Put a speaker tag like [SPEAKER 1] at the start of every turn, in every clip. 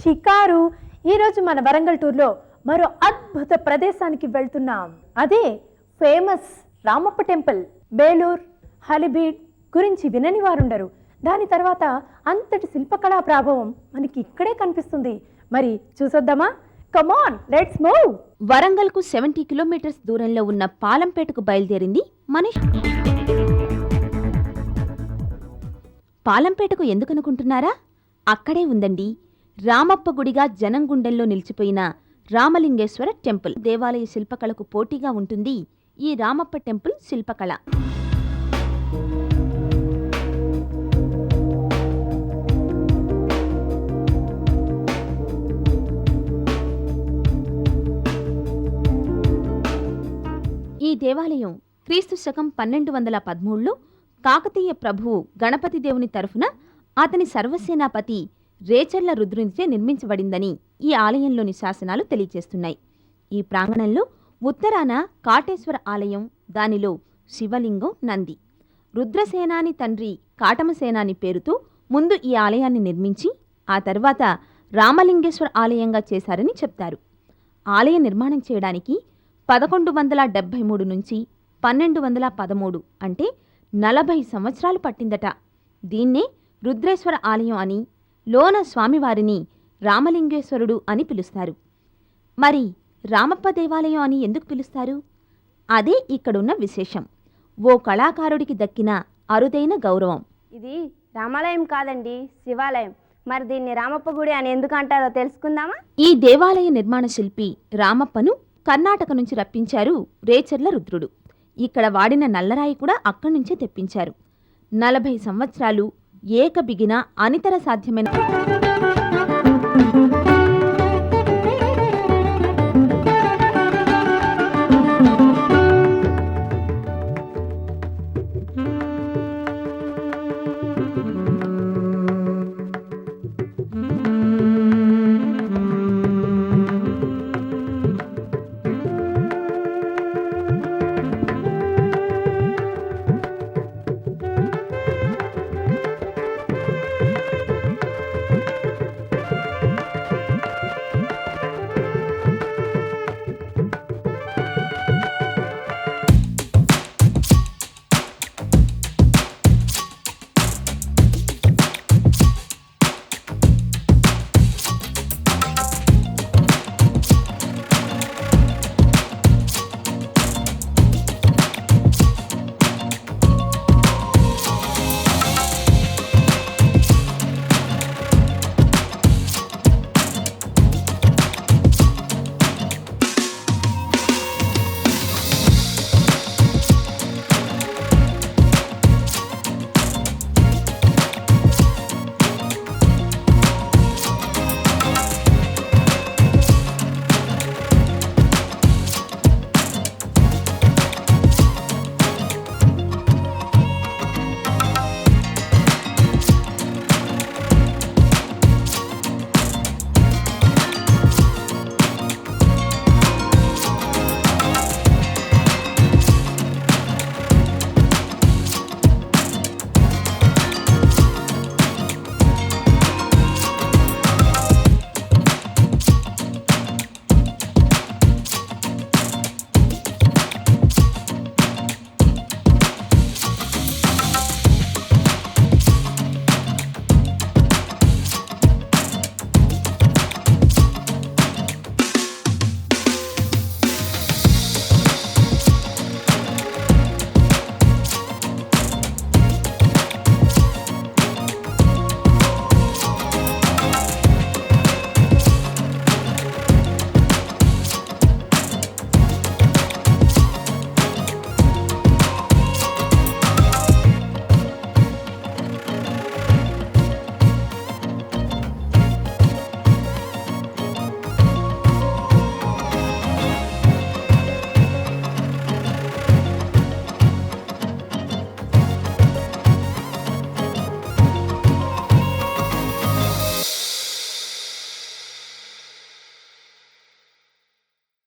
[SPEAKER 1] షికారు. ఈరోజు మన వరంగల్ టూర్లో మరో అద్భుత ప్రదేశానికి వెళ్తున్నాం. అదే ఫేమస్ రామప్ప టెంపుల్. బేలూర్, హలిబీడ్ గురించి వినని వారుండరు. దాని తర్వాత అంతటి శిల్పకళా ప్రభావం మనకి ఇక్కడే కనిపిస్తుంది. మరి చూసొద్దామా? Come on, let's move.
[SPEAKER 2] వరంగల్కు 70 కిలోమీటర్స్ దూరంలో ఉన్న పాలంపేటకు బయలుదేరింది మనీష్. పాలంపేటకు ఎందుకనుకుంటున్నారా? అక్కడే ఉందండి రామప్ప గుడిగా జనం గుండెల్లో నిలిచిపోయిన రామలింగేశ్వర టెంపుల్. దేవాలయ శిల్పకళకు పోటీగా ఉంటుంది ఈ రామప్ప టెంపుల్ శిల్పకళ. ఈ దేవాలయం క్రీస్తు శకం 1213లో కాకతీయ ప్రభువు గణపతి దేవుని తరఫున అతని సర్వసేనాపతి రేచర్ల రుద్రునిచే నిర్మించబడిందని ఈ ఆలయంలోని శాసనాలు తెలియజేస్తున్నాయి. ఈ ప్రాంగణంలో ఉత్తరాన కాటేశ్వర ఆలయం, దానిలో శివలింగం, నంది. రుద్రసేనాని తండ్రి కాటమసేనాని పేరుతో ముందు ఈ ఆలయాన్ని నిర్మించి ఆ తర్వాత రామలింగేశ్వర ఆలయంగా చేశారని చెప్తారు. ఆలయ నిర్మాణం చేయడానికి 1173 నుంచి 1213 అంటే 40 సంవత్సరాలు పట్టిందట. దీన్నే రుద్రేశ్వర ఆలయం అని, లోన స్వామివారిని రామలింగేశ్వరుడు అని పిలుస్తారు. మరి రామప్ప దేవాలయం అని ఎందుకు పిలుస్తారు? అదే ఇక్కడున్న విశేషం. ఓ కళాకారుడికి దక్కిన అరుదైన గౌరవం.
[SPEAKER 3] ఇది రామాలయం కాదండి, శివాలయం. మరి దీన్ని రామప్ప గుడి అని ఎందుకు అంటారో తెలుసుకుందామా?
[SPEAKER 2] ఈ దేవాలయ నిర్మాణ శిల్పి రామప్పను కర్ణాటక నుంచి రప్పించారు రేచర్ల రుద్రుడు. ఇక్కడ వాడిన నల్లరాయి కూడా అక్కడి నుంచే తెప్పించారు. 40 సంవత్సరాలు ఏకబిగిన అనితర సాధ్యమైన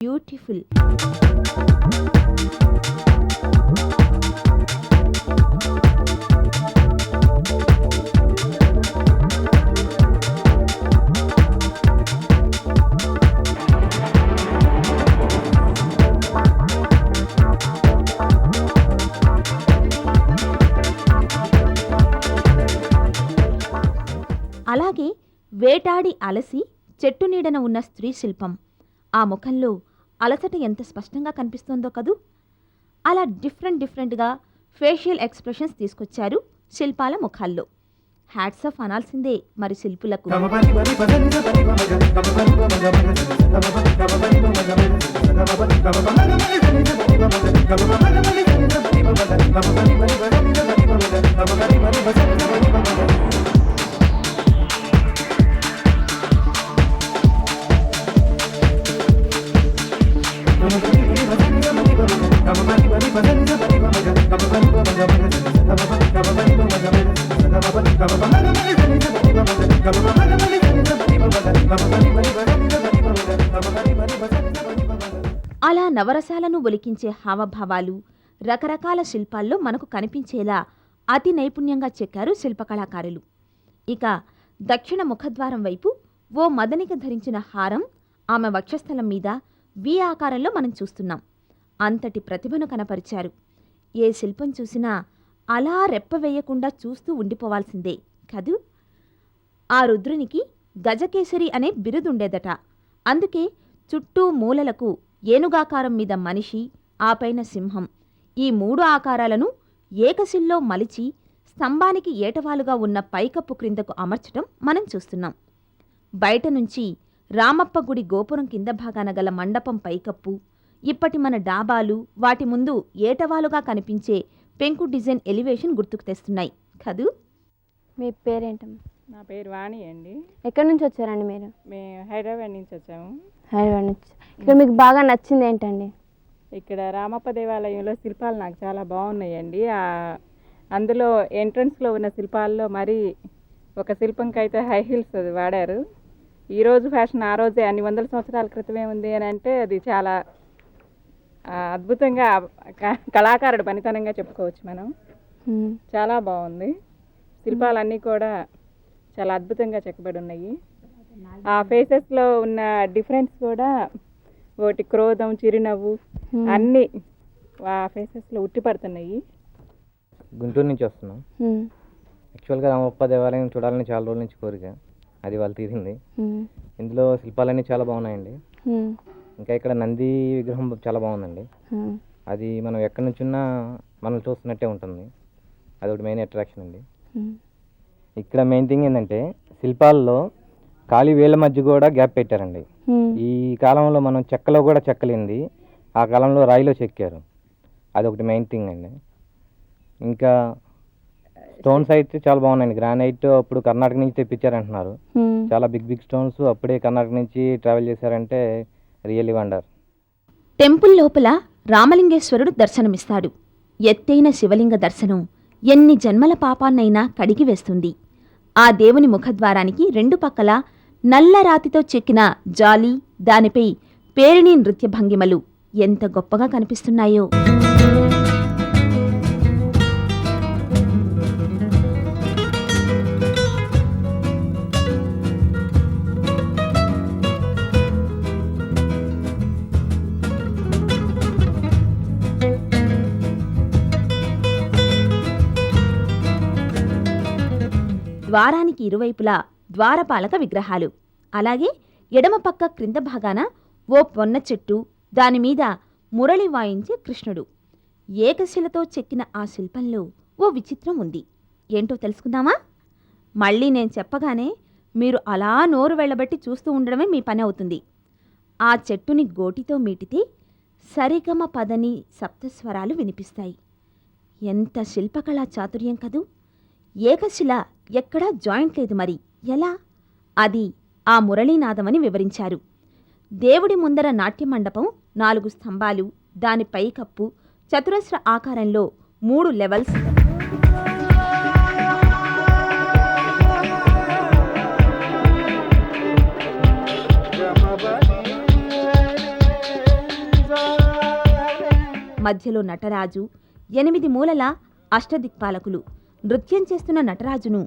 [SPEAKER 2] బ్యూటిఫుల్. వేటాడి అలసి చెట్టు నీడన ఉన్న స్త్రీ శిల్పం. ఆ ముఖంలో అలసట ఎంత స్పష్టంగా కనిపిస్తోందో కదూ. అలా డిఫరెంట్గా ఫేషియల్ ఎక్స్ప్రెషన్స్ తీసుకొచ్చారు శిల్పాల ముఖాల్లో. హ్యాట్స్ ఆఫ్ అనాల్సిందే మరి శిల్పులకు. అలా నవరసాలను ఒలికించే హావభావాలు రకరకాల శిల్పాల్లో మనకు కనిపించేలా అతి నైపుణ్యంగా చెక్కారు శిల్పకళాకారులు. ఇక దక్షిణ ముఖద్వారం వైపు ఓ మదనిక ధరించిన హారం ఆమె వక్షస్థలం మీద వి ఆకారంలో మనం చూస్తున్నాం. అంతటి ప్రతిభను కనపరిచారు. ఏ శిల్పం చూసినా అలా రెప్పవేయకుండా చూస్తూ ఉండిపోవాల్సిందే కదూ. ఆ రుద్రునికి గజకేసరి అనే బిరుదుండేదట. అందుకే చుట్టూ మూలలకు ఏనుగాకారం మీద మనిషి, ఆపైన సింహం, ఈ 3 ఆకారాలను ఏకశిల్లో మలిచి స్తంభానికి ఏటవాలుగా ఉన్న పైకప్పు క్రిందకు అమర్చటం మనం చూస్తున్నాం. బయట నుంచి రామప్ప గుడి గోపురం కింద భాగాన గల మండపం పైకప్పు, ఇప్పటి మన డాబాలు, వాటి ముందు ఏటవాలుగా కనిపించే పెంకు డిజైన్ ఎలివేషన్ గుర్తుకు తెస్తున్నాయి కదూ.
[SPEAKER 3] మీ పేరేంటమ్మా?
[SPEAKER 4] నా పేరు వాణి అండి.
[SPEAKER 3] ఎక్కడి నుంచి వచ్చారండి మీరు?
[SPEAKER 4] మేము హైదరాబాద్ నుంచి వచ్చాము.
[SPEAKER 3] హైదరాబాద్ నుంచి. ఇక్కడ మీకు బాగా నచ్చింది ఏంటండి?
[SPEAKER 4] ఇక్కడ రామప్ప దేవాలయంలో శిల్పాలు నాకు చాలా బాగున్నాయండి. అందులో ఎంట్రన్స్లో ఉన్న శిల్పాల్లో మరి ఒక శిల్పంకైతే హై హీల్స్ అది వాడారు. ఈరోజు ఫ్యాషన్ ఆ రోజే అన్ని వందల సంవత్సరాల క్రితమే ఉంది అని అంటే అది చాలా అద్భుతంగా కళాకారుడు పనితనంగా చెప్పుకోవచ్చు మనం. చాలా బాగుంది. శిల్పాలన్నీ కూడా చాలా అద్భుతంగా చెక్కబడి ఉన్నాయి. ఆ ఫేసెస్లో ఉన్న డిఫరెన్స్ కూడా, ఒకటి క్రోధం, చిరునవ్వు అన్నీ ఆ ఫేసెస్లో ఉట్టిపడుతున్నాయి.
[SPEAKER 5] గుంటూరు నుంచి వస్తున్నాం. యాక్చువల్గా రామప్ప దేవాలయం చూడాలని చాలా రోజుల నుంచి కోరిక, అది వాళ్ళు తీరింది. ఇందులో శిల్పాలన్నీ చాలా బాగున్నాయండి. ఇంకా ఇక్కడ నంది విగ్రహం చాలా బాగుందండి. అది మనం ఎక్కడి నుంచి ఉన్నా మనం చూస్తున్నట్టే ఉంటుంది. అది ఒకటి మెయిన్ అట్రాక్షన్ అండి. ఇక్కడ మెయిన్ థింగ్ ఏంటంటే శిల్పాల్లో ఖాళీ వేళ్ళ మధ్య కూడా గ్యాప్ పెట్టారండి. ఈ కాలంలో మనం చెక్కలో కూడా చెక్కలేంది ఆ కాలంలో రాయిలో చెక్కారు. అదొకటి మెయిన్ థింగ్ అండి. ఇంకా స్టోన్స్ అయితే చాలా బాగున్నాయండి. గ్రానైట్ అప్పుడు కర్ణాటక నుంచి తెప్పించారంటున్నారు. చాలా బిగ్ స్టోన్స్ అప్పుడే కర్ణాటక నుంచి ట్రావెల్ చేశారంటే రియల్లీ వండర్.
[SPEAKER 2] టెంపుల్ లోపల రామలింగేశ్వరుడు దర్శనమిస్తాడు. ఎత్తైన శివలింగ దర్శనం ఎన్ని జన్మల పాపాన్నైనా కడిగి వేస్తుంది. ఆ దేవుని ముఖద్వారానికి 2 పక్కల నల్ల రాతితో చెక్కిన జాలి, దానిపై పేరిణి నృత్య భంగిమలు ఎంత గొప్పగా కనిపిస్తున్నాయో. ద్వారానికి ఇరువైపులా ద్వారపాలక విగ్రహాలు, అలాగే ఎడమపక్క క్రింద భాగాన ఓ పొన్న చెట్టు, దానిమీద మురళి వాయించే కృష్ణుడు. ఏకశిలతో చెక్కిన ఆ శిల్పంలో ఓ విచిత్రం ఉంది. ఏంటో తెలుసుకుందామా? మళ్ళీ నేను చెప్పగానే మీరు అలా నోరు వెళ్ళబట్టి చూస్తూ ఉండడమే మీ పని అవుతుంది. ఆ చెట్టుని గోటితో మీటితే సరిగమ పదని సప్తస్వరాలు వినిపిస్తాయి. ఎంత శిల్పకళా చాతుర్యం కదూ. ఏకశిల ఎక్కడా జాయింట్ లేదు, మరి ఎలా? అది ఆ మురళీనాదమని వివరించారు. దేవుడి ముందర నాట్య మండపం, 4 స్తంభాలు, దాని పైకప్పు, చతురస్ర ఆకారంలో 3 లెవెల్స్, మధ్యలో నటరాజు, 8 మూలల అష్టదిక్పాలకులు. నృత్యం చేస్తున్న నటరాజును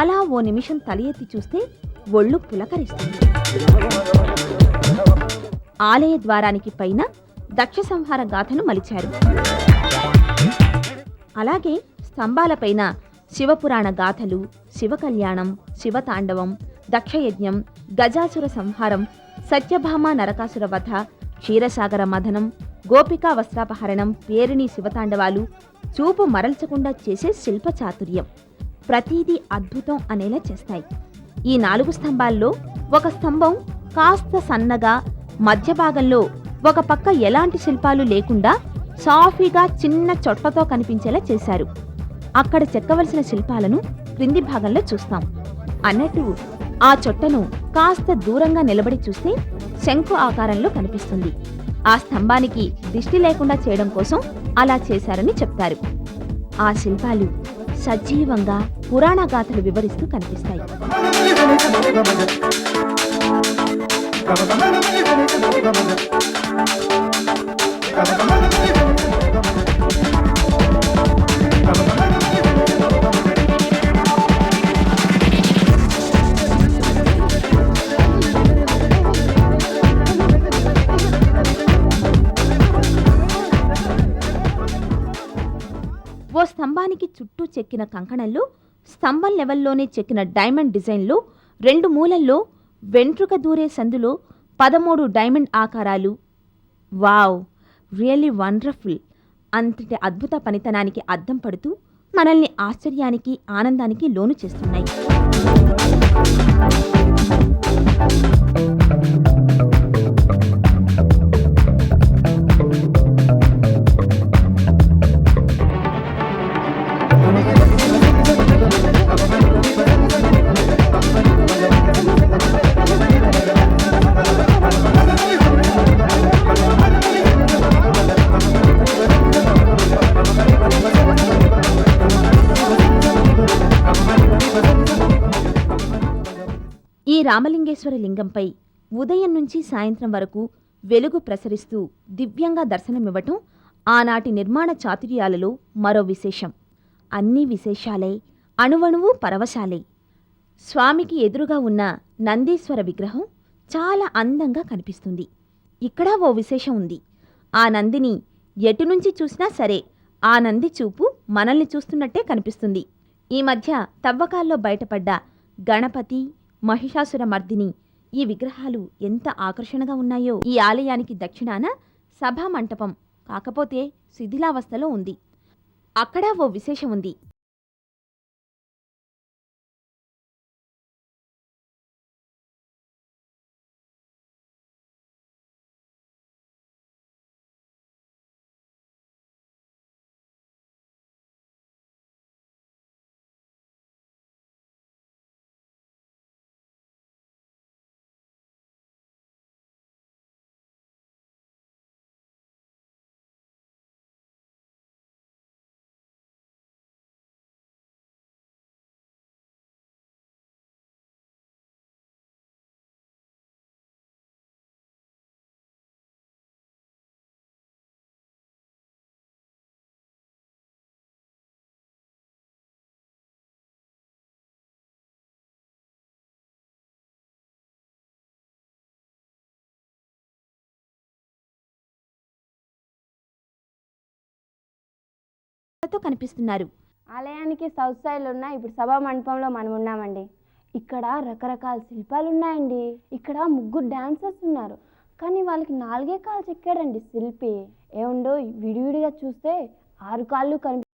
[SPEAKER 2] అలా ఓ నిమిషం తల ఎత్తి చూస్తే ఒళ్ళు పులకరిస్తుంది. ఆలయ ద్వారానికి పైన దక్ష సంహార గాథను మలిచారు. అలాగే స్తంభాలపైన శివపురాణ గాథలు, శివకళ్యాణం, శివతాండవం, దక్షయజ్ఞం, గజాసుర సంహారం, సత్యభామ నరకాసుర వధ, క్షీరసాగర మథనం, గోపికా వస్త్రాపహరణం, పేరిణి శివతాండవాలు చూపు మరల్చకుండా చేసే శిల్ప చాతుర్యం. ప్రతీదీ అద్భుతం అనేలా చేస్తాయి. ఈ 4 స్తంభాల్లో ఒక స్తంభం కాస్త సన్నగా, మధ్య భాగంలో ఒక పక్క ఎలాంటి శిల్పాలు లేకుండా సాఫీగా చిన్న చొట్టతో కనిపించేలా చేశారు. అక్కడ చెక్కవలసిన శిల్పాలను క్రింది భాగంలో చూస్తాం. అన్నట్టు ఆ చొట్టను కాస్త దూరంగా నిలబడి చూస్తే శంఖు ఆకారంలో కనిపిస్తుంది. ఆ స్తంభానికి దిష్టి లేకుండా చేయడం కోసం అలా చేశారని చెప్తారు. ఆ శిల్పాలు సజీవంగా పురాణ గాథలు వివరిస్తూ కనిపిస్తాయి. ఓ స్తంభానికి చుట్టూ చెక్కిన కంకణంలో స్తంభం లెవెల్లోనే చెక్కిన డైమండ్ డిజైన్లో 2 మూలల్లో వెంట్రుక దూరే సందులో 13 డైమండ్ ఆకారాలు. Wow, really wonderful. అంతటి అద్భుత పనితనానికి అద్దం పడుతూ మనల్ని ఆశ్చర్యానికి, ఆనందానికి లోను చేస్తున్నాయి. ఈ రామలింగేశ్వర లింగంపై ఉదయం నుంచి సాయంత్రం వరకు వెలుగు ప్రసరిస్తూ దివ్యంగా దర్శనమివ్వటం ఆనాటి నిర్మాణ చాతుర్యాలలో మరో విశేషం. అన్నీ విశేషాలే, అణువణువు పరవశాలే. స్వామికి ఎదురుగా ఉన్న నందీశ్వర విగ్రహం చాలా అందంగా కనిపిస్తుంది. ఇక్కడ ఓ విశేషం ఉంది. ఆ నందిని ఎటు నుంచి చూసినా సరే ఆ నంది చూపు మనల్ని చూస్తున్నట్టే కనిపిస్తుంది. ఈ మధ్య తవ్వకాల్లో బయటపడ్డ గణపతి, మహిషాసుర మర్దిని ఈ విగ్రహాలు ఎంత ఆకర్షణగా ఉన్నాయో. ఈ ఆలయానికి దక్షిణాన సభా మంటపం, కాకపోతే శిథిలావస్థలో ఉంది. అక్కడ ఓ విశేషం ఉంది. కనిపిస్తున్నారు.
[SPEAKER 3] ఆలయానికి సౌత్ సైడ్లో ఉన్న ఇప్పుడు సభా మండపంలో మనం ఉన్నామండి. ఇక్కడ రకరకాల శిల్పాలు ఉన్నాయండి. ఇక్కడ 3 డాన్సర్స్ ఉన్నారు, కానీ వాళ్ళకి 4 కాళ్ళు చెక్కాడండి శిల్పి. ఏముండో విడివిడిగా చూస్తే 6 కాళ్ళు కనిపి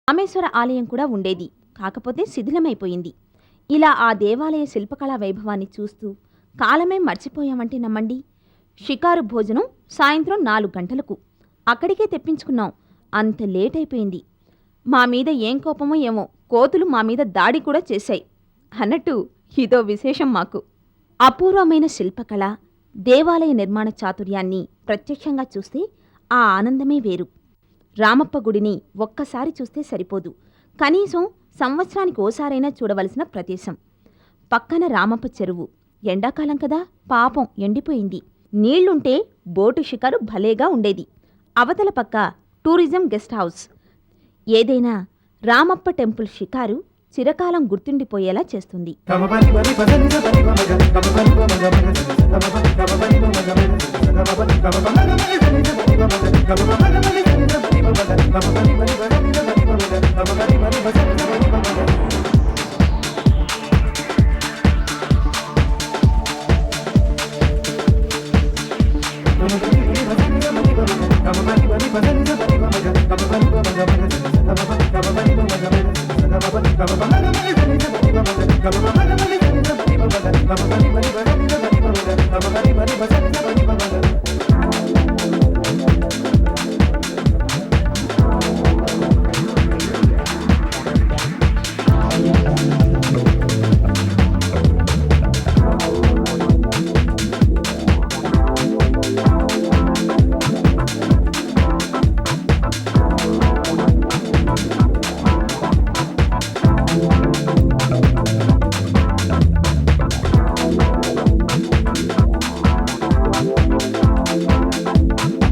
[SPEAKER 2] రామేశ్వర ఆలయం కూడా ఉండేది, కాకపోతే శిథిలమైపోయింది. ఇలా ఆ దేవాలయ శిల్పకళా వైభవాన్ని చూస్తూ కాలమే మర్చిపోయామంటే నమ్మండి. షికారు భోజనం సాయంత్రం 4 గంటలకు. అక్కడికే తెప్పించుకున్నాం. అంత లేట్ అయిపోయింది. మా మీద ఏం కోపమో ఏమో, కోతులు మా మీద దాడి కూడా చేశాయి. అన్నట్టు ఇదో విశేషం మాకు. అపూర్వమైన శిల్పకళ, దేవాలయ నిర్మాణ చాతుర్యాన్ని ప్రత్యక్షంగా చూస్తే ఆ ఆనందమే వేరు. రామప్ప గుడిని ఒక్కసారి చూస్తే సరిపోదు, కనీసం సంవత్సరానికి ఓసారైనా చూడవలసిన ప్రదేశం. పక్కన రామప్ప చెరువు. ఎండాకాలం కదా, పాపం ఎండిపోయింది. నీళ్లుంటే బోటు షికారు భలేగా ఉండేది. అవతల పక్క టూరిజం గెస్ట్ హౌస్. ఏదైనా రామప్ప టెంపుల్ షికారు చిరకాలం గుర్తుండిపోయేలా చేస్తుంది.